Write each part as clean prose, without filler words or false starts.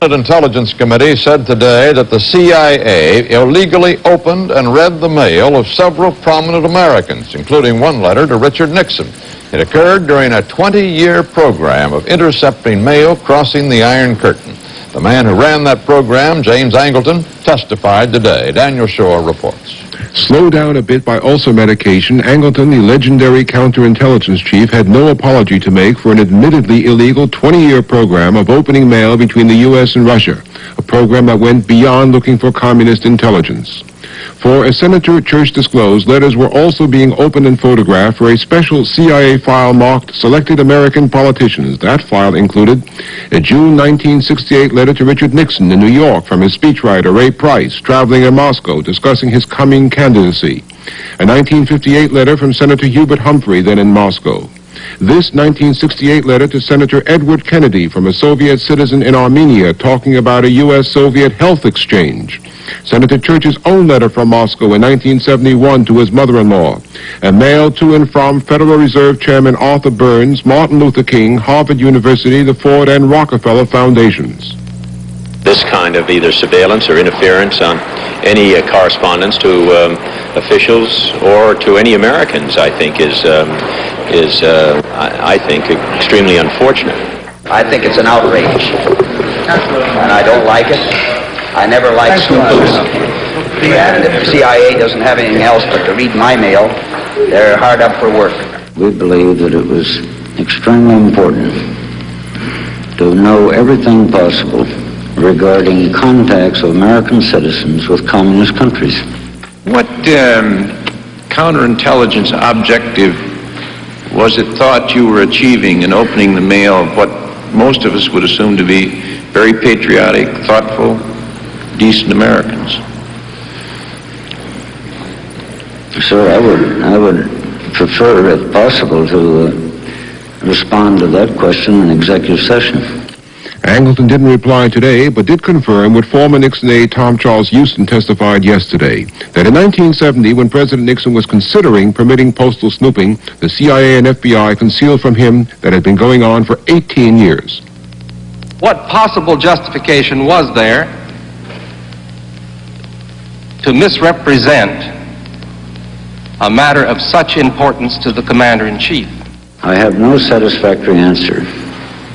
The Intelligence Committee said today that the CIA illegally opened and read the mail of several prominent Americans, including one letter to Richard Nixon. It occurred during a 20-year program of intercepting mail crossing the Iron Curtain. The man who ran that program, James Angleton, testified today. Daniel Schorr reports. Slowed down a bit by ulcer medication, Angleton, the legendary counterintelligence chief, had no apology to make for an admittedly illegal 20-year program of opening mail between the U.S. and Russia, a program that went beyond looking for communist intelligence. For, as Senator Church disclosed, letters were also being opened and photographed for a special CIA file marked Selected American Politicians. That file included a June 1968 letter to Richard Nixon in New York from his speechwriter Ray Price, traveling in Moscow, discussing his coming candidacy. A 1958 letter from Senator Hubert Humphrey, then in Moscow. This 1968 letter to Senator Edward Kennedy from a Soviet citizen in Armenia talking about a U.S.-Soviet health exchange. Senator Church's own letter from Moscow in 1971 to his mother-in-law, and mail to and from Federal Reserve Chairman Arthur Burns, Martin Luther King, Harvard University, the Ford and Rockefeller Foundations. This kind of either surveillance or interference on any correspondence to officials or to any Americans, I think, is extremely unfortunate. I think it's an outrage, and I don't like it. I never liked snoopers, and if the CIA doesn't have anything else but to read my mail, they're hard up for work. We believe that it was extremely important to know everything possible regarding contacts of American citizens with communist countries. What counterintelligence objective was it thought you were achieving in opening the mail of what most of us would assume to be very patriotic, thoughtful, decent Americans? Sir, I would prefer, if possible, to respond to that question in executive session. Angleton didn't reply today, but did confirm what former Nixon aide Tom Charles Houston testified yesterday, that in 1970, when President Nixon was considering permitting postal snooping, the CIA and FBI concealed from him that had been going on for 18 years. What possible justification was there to misrepresent a matter of such importance to the Commander-in-Chief? I have no satisfactory answer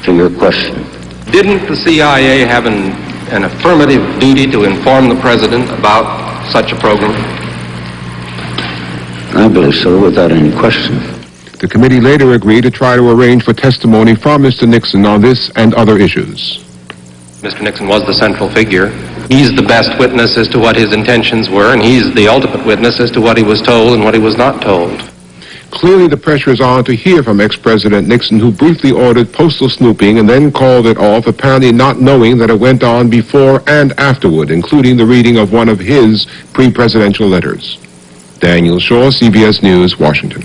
to your question. Didn't the CIA have an affirmative duty to inform the President about such a program? I believe so, without any question. The committee later agreed to try to arrange for testimony from Mr. Nixon on this and other issues. Mr. Nixon was the central figure. He's the best witness as to what his intentions were, and he's the ultimate witness as to what he was told and what he was not told. Clearly, the pressure is on to hear from ex-President Nixon, who briefly ordered postal snooping and then called it off, apparently not knowing that it went on before and afterward, including the reading of one of his pre-presidential letters. Daniel Schorr, CBS News, Washington.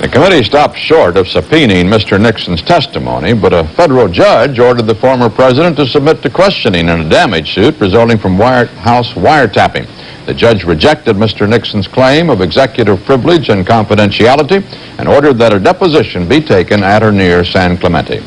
The committee stopped short of subpoenaing Mr. Nixon's testimony, but a federal judge ordered the former president to submit to questioning in a damage suit resulting from White House wiretapping. The judge rejected Mr. Nixon's claim of executive privilege and confidentiality and ordered that a deposition be taken at or near San Clemente.